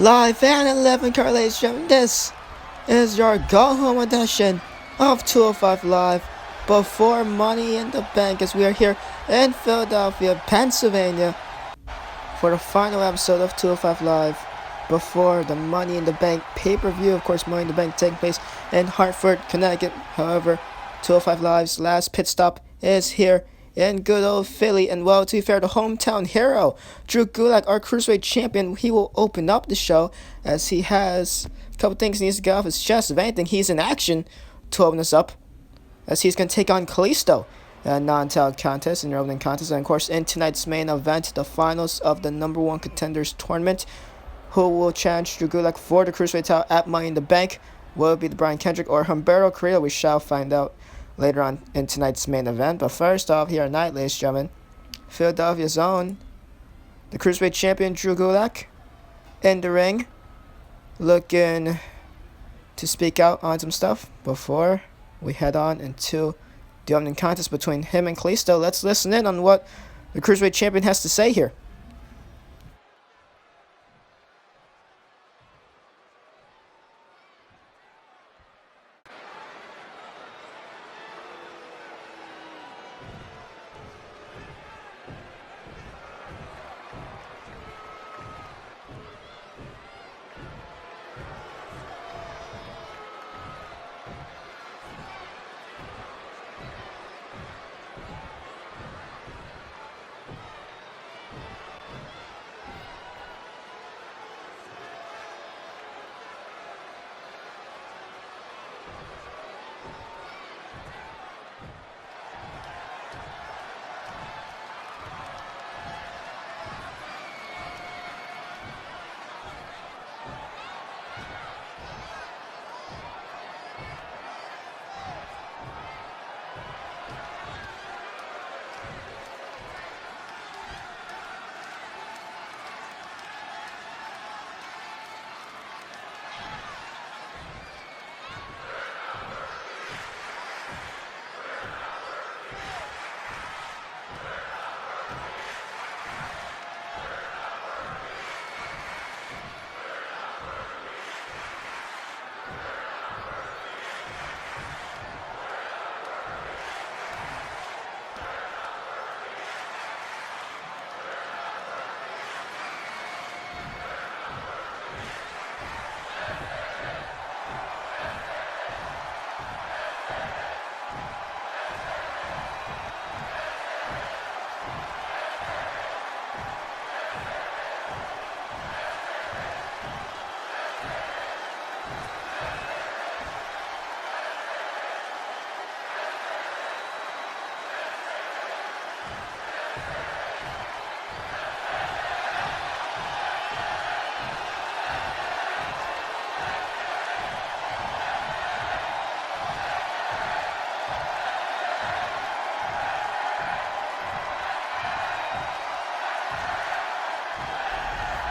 Live and 11 correlation. This is your go home edition of 205 Live before Money in the Bank, as we are here in Philadelphia, Pennsylvania for the final episode of 205 Live before the Money in the Bank pay-per-view. Of course, Money in the Bank taking place in Hartford, Connecticut. However, 205 Live's last pit stop is here in good old Philly, and well, to be fair, the hometown hero, Drew Gulak, our Cruiserweight champion, he will open up the show as he has a couple things he needs to get off his chest. If anything, he's in action to open us up, as he's going to take on Kalisto in a non-title contest in the opening contest. And of course, in tonight's main event, the finals of the number one Contender'S tournament, who will challenge Drew Gulak for the Cruiserweight title at Money in the Bank? Will it be the Brian Kendrick or Humberto Carillo? We shall find out later on in tonight's main event. But first off, here tonight, ladies and gentlemen, Philadelphia's own, the Cruiserweight champion Drew Gulak in the ring, looking to speak out on some stuff before we head on into the opening contest between him and Kalisto. Let's listen in on what the Cruiserweight champion has to say here.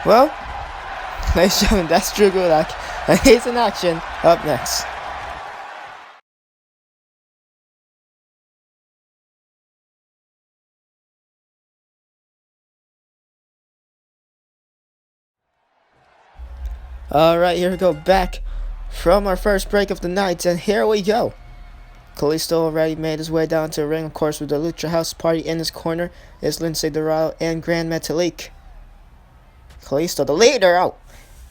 Well, ladies and gentlemen, that's Drew Gulak, and he's in action up next. Alright, here we go, back from our first break of the night, and here we go. Kalisto already made his way down to the ring, of course, with the Lucha House Party in his corner is Lindsay Dorado and Grand Metalik. Kalisto, the leader,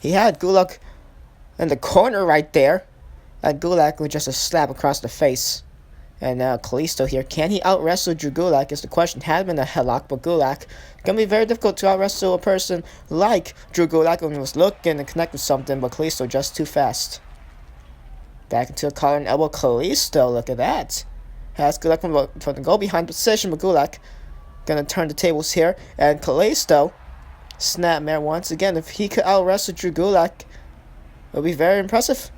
he had Gulak in the corner right there, and Gulak with just a slap across the face. And now Kalisto here, can he out-wrestle Drew Gulak is the question. Had been a headlock, but Gulak, gonna be very difficult to out-wrestle a person like Drew Gulak when he was looking to connect with something, but Kalisto just too fast. Back into a collar and elbow, Kalisto, look at that. Has Gulak from the go-behind position, but Gulak gonna turn the tables here, and Kalisto, snapmare once again. If he could out-wrestle Drew Gulak, it would be very impressive.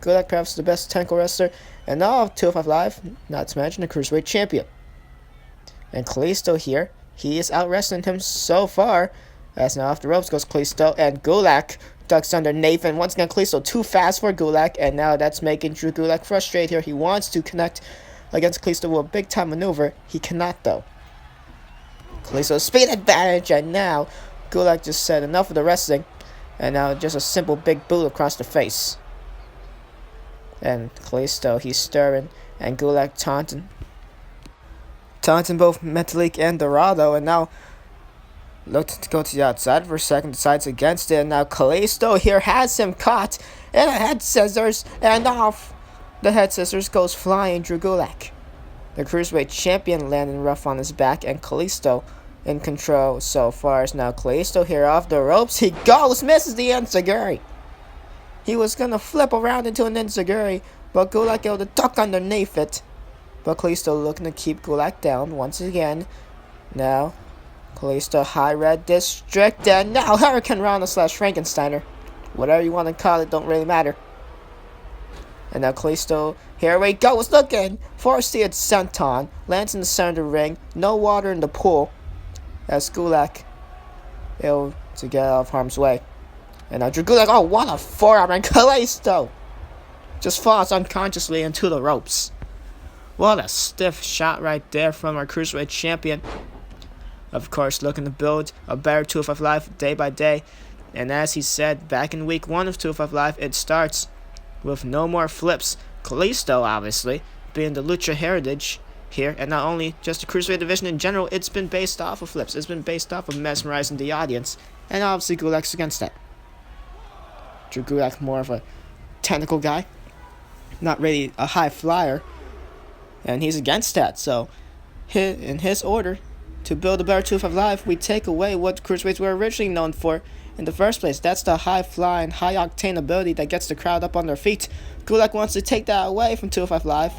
Gulak perhaps the best technical wrestler, and now 205 Live, not to mention the Cruiserweight champion. And Kalisto here, he is out-wrestling him so far, as now off the ropes goes Kalisto, and Gulak ducks under Nathan. Once again, Kalisto too fast for Gulak, and now that's making Drew Gulak frustrated here. He wants to connect against Kalisto with a big-time maneuver. He cannot, though. Kalisto's speed advantage, and now Gulak just said enough of the wrestling. And now just a simple big boot across the face. And Kalisto, he's stirring, and Gulak taunting both Metalik and Dorado, and now looked to go to the outside for a second, decides against it, and now Kalisto here has him caught in a head scissors, and off the head scissors goes flying Drew Gulak. The Cruiserweight champion landing rough on his back, and Kalisto in control so far. Is now Kalisto here off the ropes. He goes, misses the enziguri. He was gonna flip around into an enziguri, but Gulak able to duck underneath it. But Kalisto looking to keep Gulak down once again. Now, Kalisto High Red District, and now Hurricane Rana / Frankensteiner. Whatever you want to call it, don't really matter. And now Kalisto, here we go, is looking for a seared senton. Lands in the center of the ring, no water in the pool. As Gulak able to get out of harm's way. And now Drew Gulak, oh, what a forearm, and Kalisto just falls unconsciously into the ropes. What a stiff shot right there from our Cruiserweight champion. Of course, looking to build a better 205 Live day by day. And as he said, back in week 1 of 205 Live, it starts with no more flips. Kalisto, obviously, being the Lucha heritage here, and not only just the Cruiserweight division in general, it's been based off of flips. It's been based off of mesmerizing the audience, and obviously Gulak's against that. Drew Gulak, more of a technical guy, not really a high flyer, and he's against that. So, in his order to build a better 205 Live, we take away what Cruiserweights were originally known for in the first place. That's the high-flying, high-octane ability that gets the crowd up on their feet. Gulak wants to take that away from 205 Live,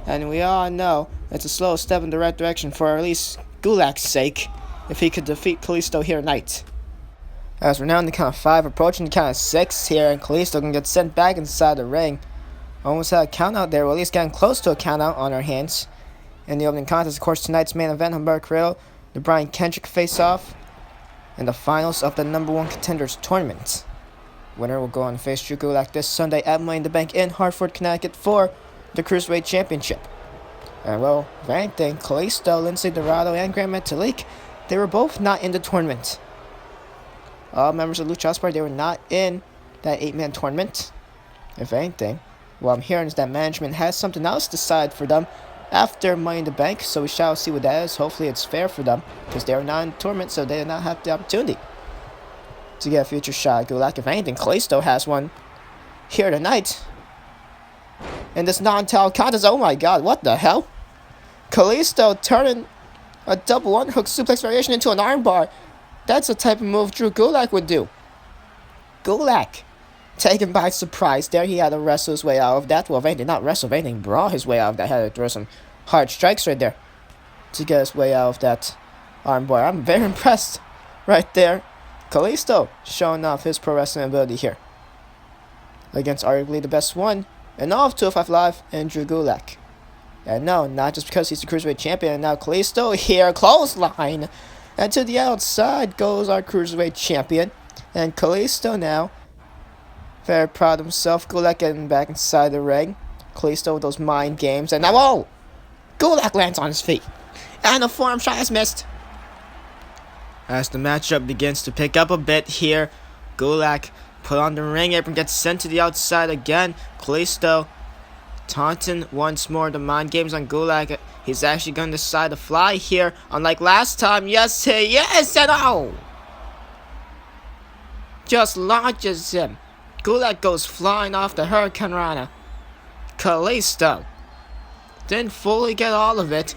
and we all know it's a slow step in the right direction for at least Gulak's sake, if he could defeat Kalisto here tonight. As we're now in the count of 5, approaching the count of 6 here, and Kalisto can get sent back inside the ring. Almost had a count out there, or at least getting close to a count out on our hands. In the opening contest, of course, tonight's main event, Humberto, the Brian Kendrick face-off, and the finals of the #1 Contender'S tournament. Winner will go on to face Drew Gulak this Sunday at Money in the Bank in Hartford, Connecticut for the Cruiserweight Championship. And well, if anything, Kalisto, Lindsay Dorado, and Grand Metalik, they were both not in the tournament. All members of Lucha, they were not in that 8-man tournament. If anything, what I'm hearing is that management has something else decided for them after Money in the Bank, so we shall see what that is. Hopefully it's fair for them, because they are not in the tournament, so they did not have the opportunity to get a future shot at Gulak. If anything, Kalisto has one here tonight in this non-title contest. Oh my god, what the hell? Kalisto turning a double underhook suplex variation into an armbar. That's the type of move Drew Gulak would do. Gulak, taken by surprise there. He had to wrestle his way out of that. Well, if anything, not wrestle, if anything, brawl his way out of that. Had to throw some hard strikes right there to get his way out of that armbar. I'm very impressed right there. Kalisto showing off his pro wrestling ability here against arguably the best one in all of 205 Live, and Drew Gulak. And no, not just because he's the Cruiserweight champion. And now Kalisto here, clothesline. And to the outside goes our Cruiserweight champion. And Kalisto now, very proud of himself. Gulak getting back inside the ring. Kalisto with those mind games. And now, oh! Gulak lands on his feet. And the forearm shot is missed. As the matchup begins to pick up a bit here, Gulak put on the ring apron, gets sent to the outside again. Kalisto taunting once more, the mind games on Gulak. He's actually going to decide to fly here, unlike last time. Yes, he is, and oh! Just launches him. Gulak goes flying off the Hurricane Rana. Kalisto didn't fully get all of it,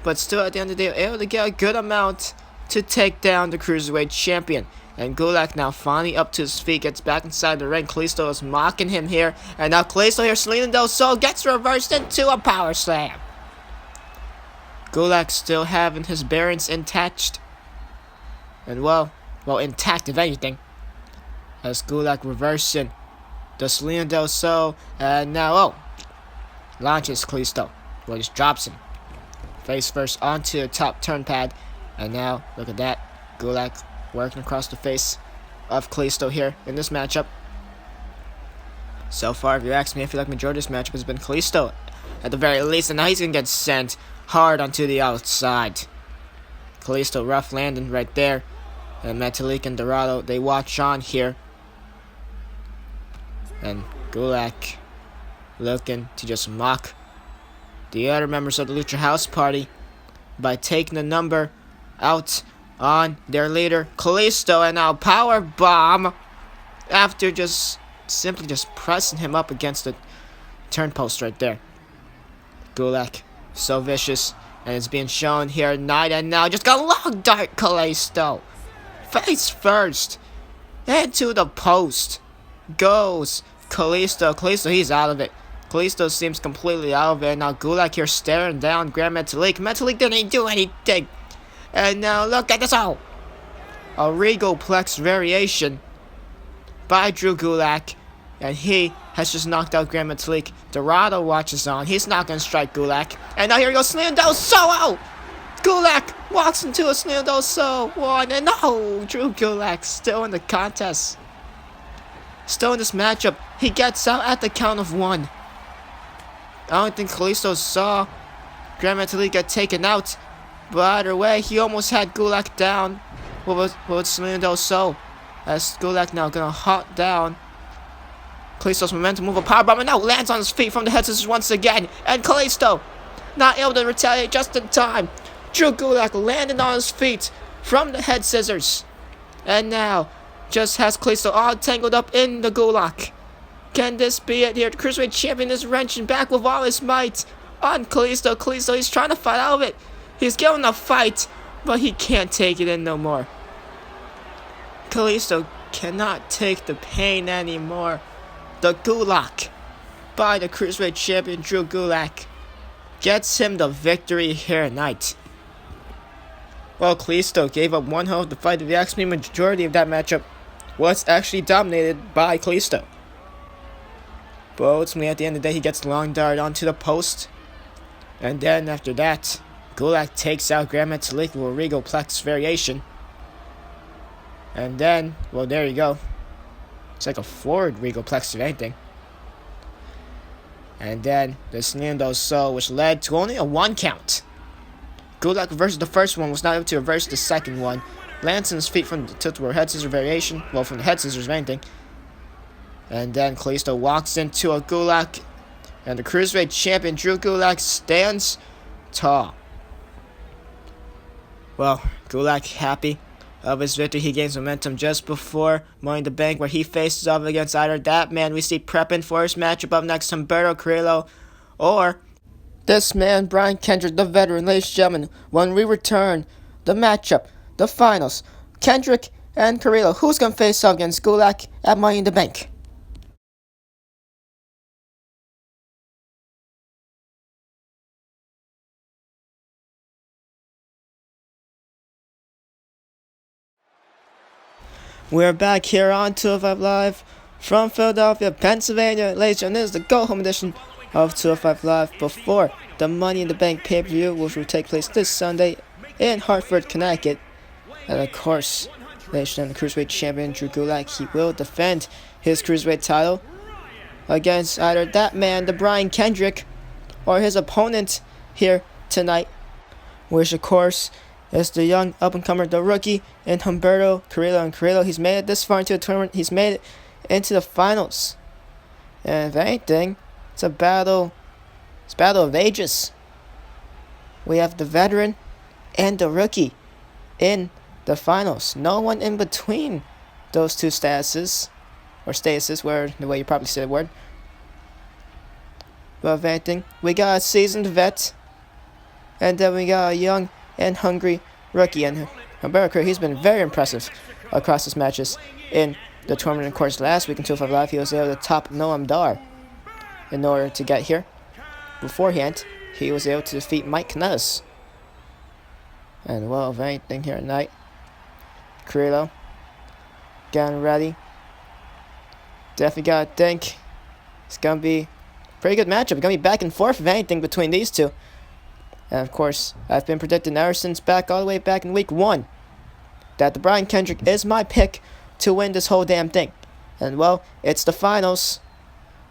but still at the end of the day, able to get a good amount to take down the Cruiserweight champion. And Gulak now finally up to his feet, gets back inside the ring. Kalisto is mocking him here. And now Kalisto here, Selena Del Sol gets reversed into a power slam. Gulak still having his bearings intact. And well, intact if anything. As Gulak reversing the Selena Del Sol. And now, launches Kalisto. Well, just drops him face first onto the top turn pad. And now, look at that. Gulak working across the face of Kalisto here in this matchup. So far, if you ask me, I feel like majority of this matchup has been Kalisto at the very least. And now he's going to get sent hard onto the outside. Kalisto rough landing right there. And Metalik and Dorado, they watch on here And Gulak looking to just mock the other members of the Lucha House Party by taking the number out on their leader, Kalisto, and now power bomb after simply pressing him up against the turn post right there. Gulak, so vicious, and it's being shown here tonight, and now just got a long dart Kalisto. Face first, into the post goes Kalisto. Kalisto, he's out of it. Kalisto seems completely out of it. Now Gulak here staring down Grand Metalik. Metalik didn't do anything. And now look at this. Oh! A Regal Plex variation by Drew Gulak. And he has just knocked out Grand Metalik. Dorado watches on. He's not going to strike Gulak. And now here goes Slindo Solo! Gulak walks into a Slindo Solo 1. And no! Drew Gulak still in the contest. Still in this matchup. He gets out at the count of 1. I don't think Kalisto saw Grand Metalik get taken out. But either way, he almost had Gulak down with Slindo Solo. As Gulak now gonna hot down Kalisto's momentum, move a powerbomb, and now lands on his feet from the head scissors once again. And Kalisto not able to retaliate just in time. Drew Gulak landed on his feet from the head scissors. And now just has Kalisto all tangled up in the Gulak. Can this be it here? The Cruiserweight Champion is wrenching back with all his might on Kalisto. Kalisto, he's trying to fight out of it. He's getting a fight, but he can't take it in no more. Kalisto cannot take the pain anymore. The Gulak by the Cruiserweight Champion Drew Gulak gets him the victory here tonight. Well, Kalisto gave up one hell of the fight. The axe majority of that matchup was actually dominated by Kalisto. But ultimately, at the end of the day, he gets the long dart onto the post. And then after that, Gulak takes out Grand Metalik with a Regal Plex variation. And then, well, there you go. It's like a forward Regal Plex if anything. And then the Slindo Solo, which led to only a 1 count. Gulak reverses the first one, was not able to reverse the second one. Lands on his feet from the tilt-a-whirl head scissor variation. Well, from the head scissors if anything. And then Kalisto walks into a Gulak. And the Cruiserweight Champion Drew Gulak stands tall. Well, Gulak happy of his victory. He gains momentum just before Money in the Bank, where he faces off against either that man we see prepping for his matchup up next, Humberto Carillo, or this man, Brian Kendrick, the veteran. Ladies and gentlemen, when we return, the matchup, the finals, Kendrick and Carillo. Who's going to face off against Gulak at Money in the Bank? We're back here on 205 Live from Philadelphia, Pennsylvania. Ladies and gentlemen, this is the go-home edition of 205 Live before the Money in the Bank pay-per-view, which will take place this Sunday in Hartford, Connecticut. And of course, ladies and gentlemen, the Cruiserweight Champion Drew Gulak, he will defend his Cruiserweight title against either that man, the Brian Kendrick, or his opponent here tonight, which of course is the young up-and-comer, the rookie, in Humberto Carillo. And Carillo, he's made it this far into the tournament. He's made it into the finals. And if anything, it's a battle. It's a battle of ages. We have the veteran and the rookie in the finals. No one in between those two statuses. Or statuses, where the way you probably say the word. But if anything, we got a seasoned vet. And then we got a young and hungry rookie. And Humberto, he's been very impressive across his matches in the tournament. Of course, last week in 205 Live, he was able to top Noam Dar in order to get here. Beforehand, he was able to defeat Mike Canellis. And well, if anything here tonight, Carillo getting ready. Definitely gotta think it's gonna be a pretty good matchup. It's gonna be back and forth, if anything, between these two. And of course, I've been predicting ever since all the way back in week 1 that the Brian Kendrick is my pick to win this whole damn thing. And well, it's the finals.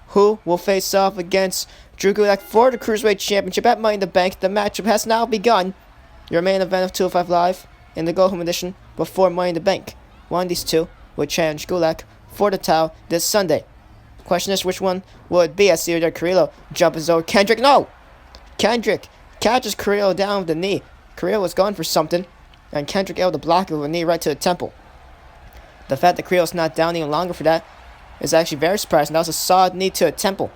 Who will face off against Drew Gulak for the Cruiserweight Championship at Money in the Bank? The matchup has now begun. Your main event of 205 Live in the go-home edition before Money in the Bank. One of these two will challenge Gulak for the title this Sunday. Question is, which one will it be? I see there Carrillo jumps over Kendrick. No! Kendrick catches Carrillo down with the knee. Carrillo was going for something, and Kendrick able to block it with a knee right to the temple. The fact that Carrillo's not down any longer for that is actually very surprising. That was a solid knee to a temple.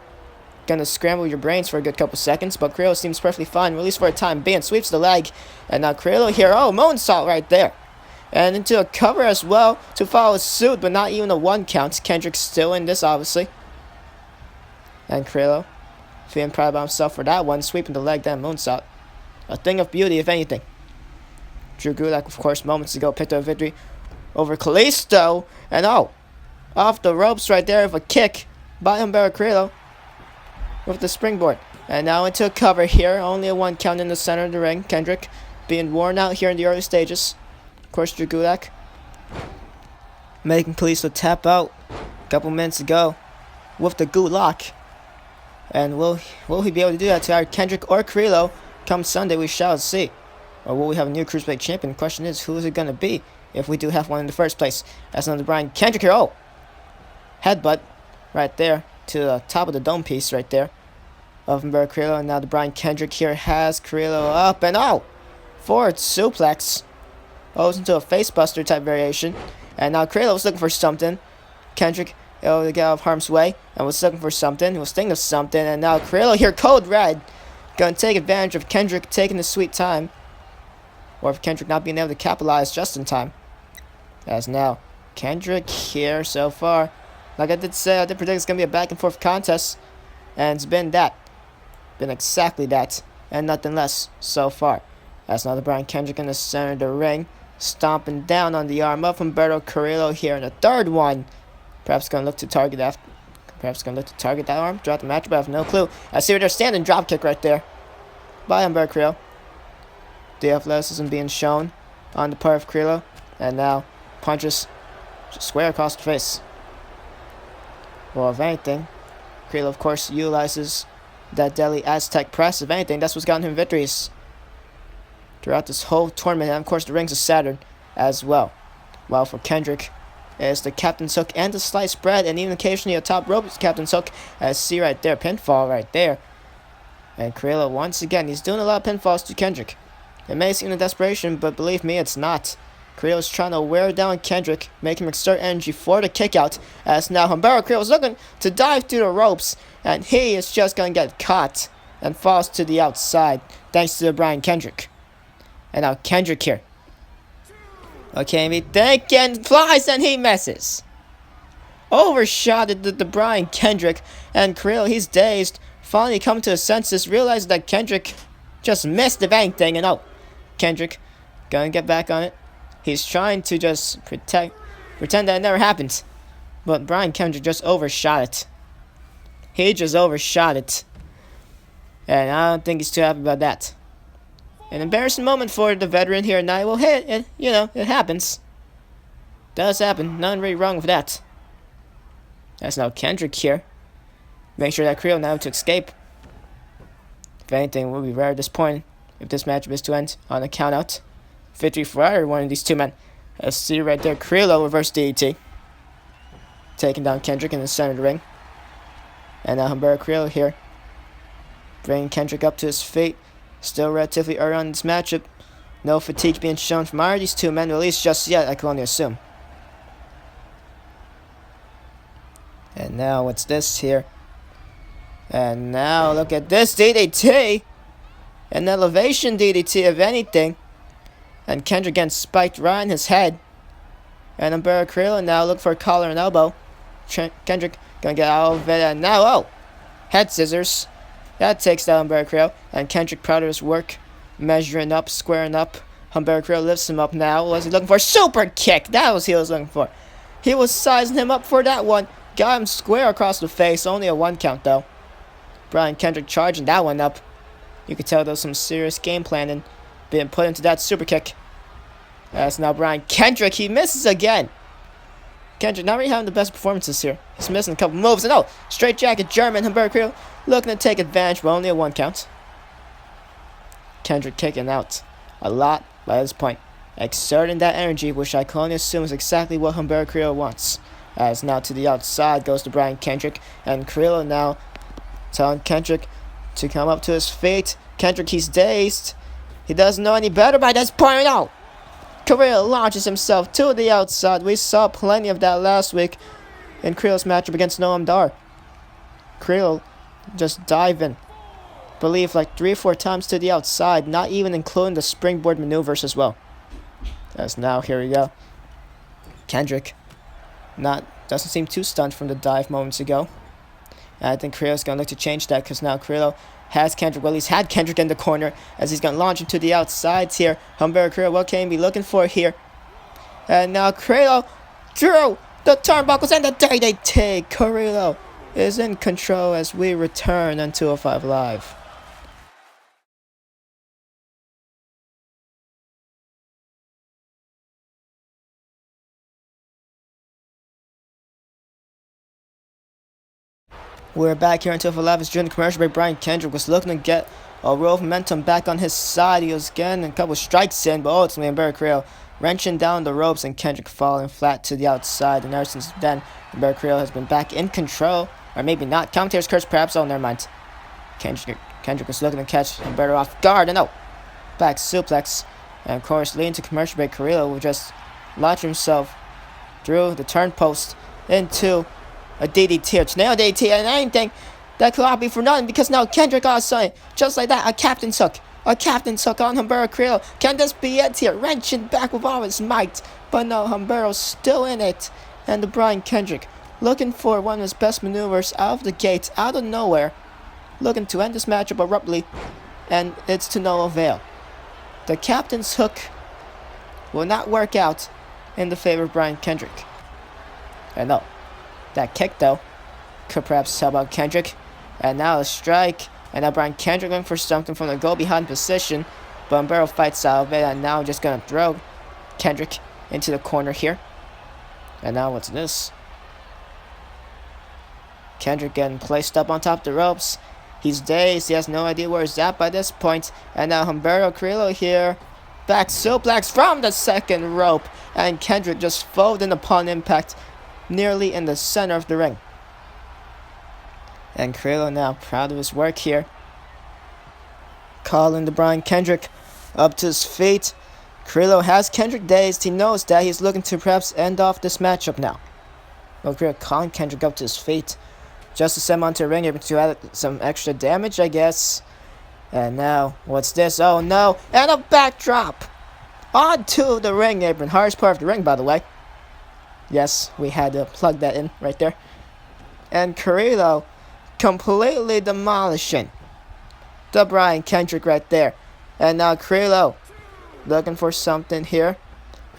Gonna scramble your brains for a good couple seconds, but Carrillo seems perfectly fine, at least for a time being. Sweeps the leg, and now Carrillo here. Oh, moonsault right there. And into a cover as well to follow suit, but not even a 1 count. Kendrick still in this, obviously. And Carrillo feeling proud about himself for that one, sweeping the leg, then moonsault. A thing of beauty, if anything. Drew Gulak, of course, moments ago picked up a victory over Kalisto. And oh, off the ropes right there with a kick by Humberto Carrillo with the springboard. And now into a cover here. Only a 1 count in the center of the ring. Kendrick being worn out here in the early stages. Of course, Drew Gulak making Kalisto tap out a couple minutes ago with the gulak. And will he be able to do that to either Kendrick or Carrillo come Sunday? We shall see. Or will we have a new Cruiserweight champion? The question is, who is it going to be if we do have one in the first place? That's another Brian Kendrick here. Oh! Headbutt right there to the top of the dome piece right there of Humberto Carrillo. And now the Brian Kendrick here has Carrillo up. And oh! Forward suplex. Goes into a facebuster type variation. And now Carrillo was looking for something. Kendrick able to get out of harm's way and was looking for something. He was thinking of something. And now Carrillo here, code red. Going to take advantage of Kendrick taking the sweet time. Or if Kendrick not being able to capitalize just in time. As now, Kendrick here so far. Like I did say, I did predict it's going to be a back and forth contest. And it's been that. Been exactly that. And nothing less so far. As now the Brian Kendrick in the center of the ring. Stomping down on the arm of Humberto Carrillo here in the third one. Perhaps going to look to target that. Perhaps going to look to target that arm. Throughout the match, but I have no clue. I see where they're standing. Drop kick right there by Humberto Carrillo. The athleticism being shown on the part of Carrillo. And now punches just square across the face. Well, if anything, Carrillo, of course, utilizes that deadly Aztec press. If anything, that's what's gotten him victories throughout this whole tournament. And, of course, the Rings of Saturn as well. While for Kendrick, is the captain's hook and the sliced bread, and even occasionally a top rope captain's hook. As see right there, pinfall right there. And Carrillo, once again, he's doing a lot of pinfalls to Kendrick. It may seem a desperation, but believe me, it's not. Carrillo's trying to wear down Kendrick, make him exert energy for the kickout. As now Humberto Carrillo's looking to dive through the ropes, and he is just going to get caught and falls to the outside, thanks to Brian Kendrick. And now Kendrick here. Okay, me thinking, flies and he misses. Overshotted the Brian Kendrick, and Carrillo, he's dazed. Finally come to his senses, realizes that Kendrick just missed, if anything, and oh, Kendrick gonna get back on it. He's trying to just pretend that it never happened. But Brian Kendrick just overshot it. He just overshot it. And I don't think he's too happy about that. An embarrassing moment for the veteran here tonight. Well, hey, it happens. Does happen. Nothing really wrong with that. That's now Kendrick here. Make sure that Carrillo now to escape. If anything, it would be rare at this point if this match is to end on a countout. Victory for either one of these two men. Let's see right there, Carrillo reverse DDT. Taking down Kendrick in the center of the ring. And now Humberto Carrillo here. Bringing Kendrick up to his feet. Still relatively early on in this matchup. No fatigue being shown from either of these two men, at least just yet, I can only assume. And now, what's this here? And now, look at this DDT. An elevation DDT, if anything. And Kendrick getting spiked right in his head. And Humberto Carrillo now look for a collar and elbow. Kendrick gonna get out of it, and now, oh! Head scissors. That takes down Humberto Carrillo, and Kendrick proud of his work. Measuring up, squaring up. Humberto Carrillo lifts him up now. Was he looking for? Super kick! That was he was looking for. He was sizing him up for that one. Got him square across the face. Only a 1 count, though. Brian Kendrick charging that one up. You could tell there was some serious game planning being put into that super kick. That's now Brian Kendrick. He misses again. Kendrick not really having the best performances here. He's missing a couple moves. And oh, straight jacket German. Humberto Carrillo looking to take advantage, but only a 1 count. Kendrick kicking out a lot by this point. Exerting that energy, which I can only assume is exactly what Humberto Carrillo wants. As now to the outside goes to Brian Kendrick, and Carrillo now telling Kendrick to come up to his feet. Kendrick, he's dazed. He doesn't know any better by this point. No! Carrillo launches himself to the outside. We saw plenty of that last week in Carrillo's matchup against Noam Dar. Carrillo just diving, believe like 3 or 4 times to the outside, not even including the springboard maneuvers as well. As now, here we go. Kendrick doesn't seem too stunned from the dive moments ago. And I think Carrillo's going to look to change that, because now Carrillo has Kendrick. Well, he's had Kendrick in the corner as he's going to launch him to the outsides here. Humberto, Carrillo, what can he be looking for here? And now Carrillo drew the turnbuckles and the DDT. Carrillo is in control as we return on 205 Live. We're back here until 11 during the commercial break. Brian Kendrick was looking to get a roll of momentum back on his side. He was getting a couple strikes in, but ultimately Humberto Carrillo wrenching down the ropes and Kendrick falling flat to the outside. And ever since then, Humberto Carrillo has been back in control, or maybe not. Commentator's curse, perhaps. Oh, never mind. Kendrick was looking to catch Humberto off guard, and back suplex. And of course, leading to commercial break, Carrillo will just launch himself through the turn post into a DDT, a nail DDT, and anything that could all be for nothing, because now Kendrick also, just like that, a captain's hook on Humberto Carrillo. Can this be it here? Wrenching back with all his might, but no, Humberto's still in it, and the Brian Kendrick looking for one of his best maneuvers out of the gate, out of nowhere, looking to end this matchup abruptly, and it's to no avail. The captain's hook will not work out in the favor of Brian Kendrick. And no, that kick, though, could perhaps help out Kendrick. And now a strike. And now Brian Kendrick going for something from the go-behind position. But Humberto fights out of it. And now just going to throw Kendrick into the corner here. And now what's this? Kendrick getting placed up on top of the ropes. He's dazed. He has no idea where he's at by this point. And now Humberto Carrillo here. Back suplex from the second rope. And Kendrick just folding upon impact, nearly in the center of the ring. And Carrillo now proud of his work here, calling the Brian Kendrick up to his feet. Carrillo has Kendrick dazed. He knows that he's looking to perhaps end off this matchup now. Well, Carrillo calling Kendrick up to his feet just to send him onto the ring, able to add some extra damage, I guess. And now, what's this? Oh no, and a backdrop onto the ring apron. Hardest part of the ring, by the way. Yes, we had to plug that in right there. And Carrillo completely demolishing the Brian Kendrick right there. And now Carrillo looking for something here.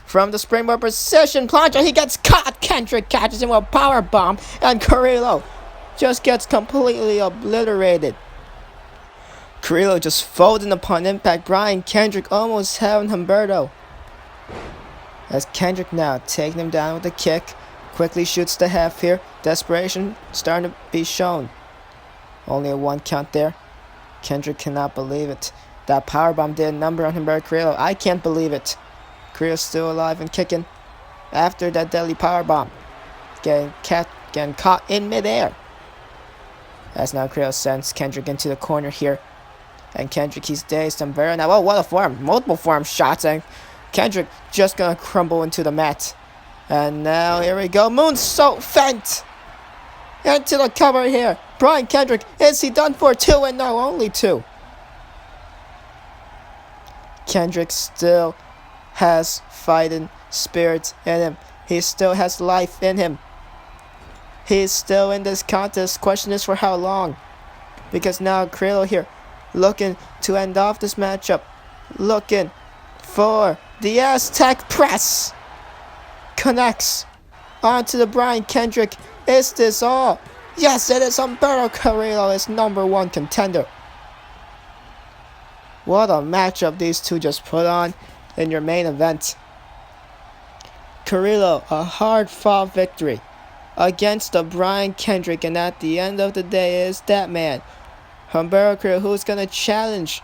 From the springboard position, plunger, he gets caught. Kendrick catches him with a power bomb. And Carrillo just gets completely obliterated. Carrillo just folding upon impact. Brian Kendrick almost having Humberto. As Kendrick now taking him down with a kick. Quickly shoots the half here. Desperation starting to be shown. Only a 1 count there. Kendrick cannot believe it. That powerbomb did a number on Humberto Carrillo. I can't believe it. Carrillo's still alive and kicking after that deadly powerbomb. Getting caught in midair. As now Carrillo sends Kendrick into the corner here. And Kendrick, he's dazed. Humberto now. Oh, what a form. Multiple form shots. And Kendrick just gonna crumble into the mat. And now here we go. Moonsault fent into the cover here. Brian Kendrick, is he done for 2? And no, only 2. Kendrick still has fighting spirit in him. He still has life in him. He's still in this contest. Question is for how long? Because now Carrillo here looking to end off this matchup. Looking for the Aztec press. Connects onto the Brian Kendrick. Is this all? Yes, it is. Humberto Carrillo is #1 contender. What a matchup these two just put on in your main event. Carrillo, a hard-fought victory against the Brian Kendrick, and at the end of the day is that man, Humberto Carrillo, who's going to challenge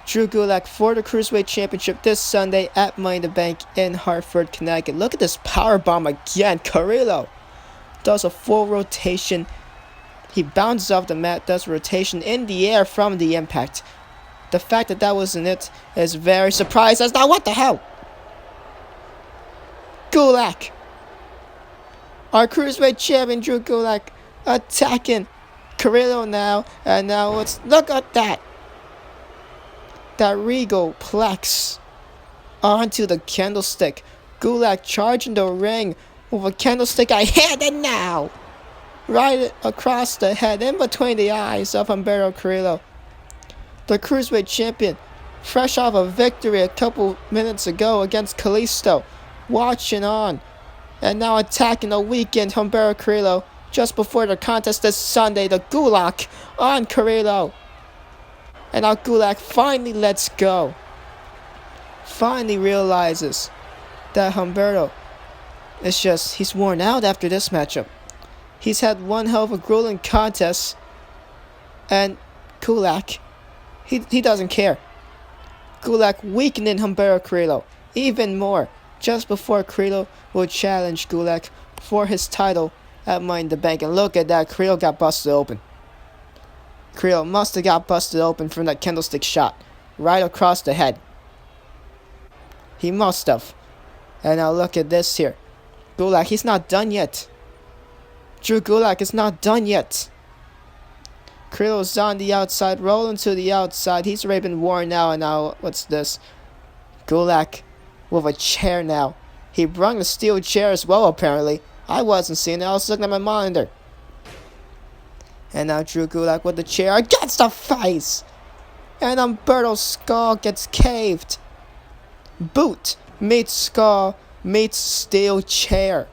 Drew Gulak for the Cruiserweight Championship this Sunday at Money in the Bank in Hartford, Connecticut. Look at this powerbomb again. Carrillo does a full rotation. He bounces off the mat, does a rotation in the air from the impact. The fact that that wasn't it is very surprising. Now, what the hell? Gulak. Our Cruiserweight champion, Drew Gulak, attacking Carillo now. And now look at that. That regal plex onto the candlestick. Gulak charging the ring with a candlestick. I hit it now. Right across the head, in between the eyes of Humberto Carrillo. The Cruiserweight champion, fresh off a victory a couple minutes ago against Kalisto, watching on, and now attacking the weakened Humberto Carrillo just before the contest this Sunday. The Gulak on Carrillo. And now Gulak finally lets go. Finally realizes that Humberto is he's worn out after this matchup. He's had one hell of a grueling contest, and Gulak, he doesn't care. Gulak weakening Humberto Carrillo even more just before Carrillo will challenge Gulak for his title at Money in the Bank. And look at that, Carrillo got busted open. Carrillo must have got busted open from that candlestick shot right across the head. He must have. And now look at this here. Gulak, he's not done yet. Drew Gulak is not done yet. Carrillo's on the outside, rolling to the outside. He's already been worn out, and now, what's this? Gulak with a chair now. He brought a steel chair as well, apparently. I wasn't seeing it, I was looking at my monitor. And now Drew Gulak with the chair against the face. And Humberto's skull gets caved. Boot meets skull meets steel chair.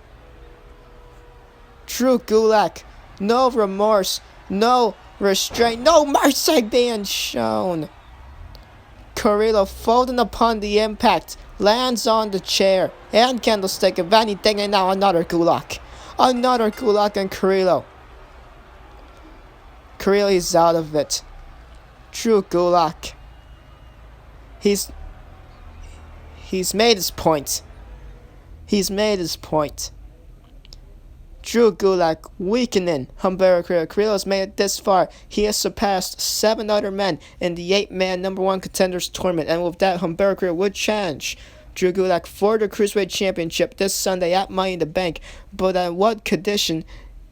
Drew Gulak, no remorse, no restraint, no mercy being shown. Carrillo folding upon the impact, lands on the chair and candlestick, if anything, and now another Gulak. Another Gulak and Carrillo. Carrillo is out of it. Drew Gulak. He's made his point. He's made his point. Drew Gulak weakening Humberto Carrillo. Carrillo's made it this far. He has surpassed 7 other men in the 8-man #1 Contender'S tournament. And with that, Humberto Carrillo would challenge Drew Gulak for the Cruiserweight Championship this Sunday at Money in the Bank. But at what condition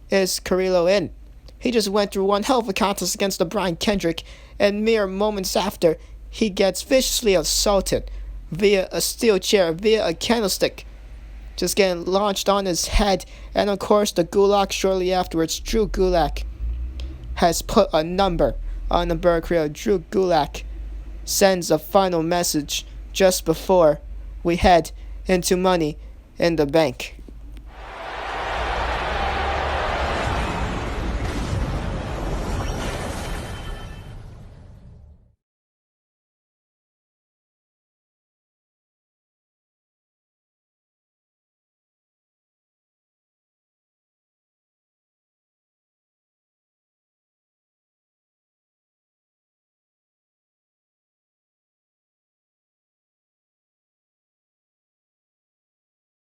is Carrillo in? He just went through one hell of a contest against the Brian Kendrick, and mere moments after, he gets viciously assaulted via a steel chair, via a candlestick, just getting launched on his head. And of course, the Gulak shortly afterwards. Drew Gulak has put a number on the Humberto Carrillo. Drew Gulak sends a final message just before we head into Money in the Bank.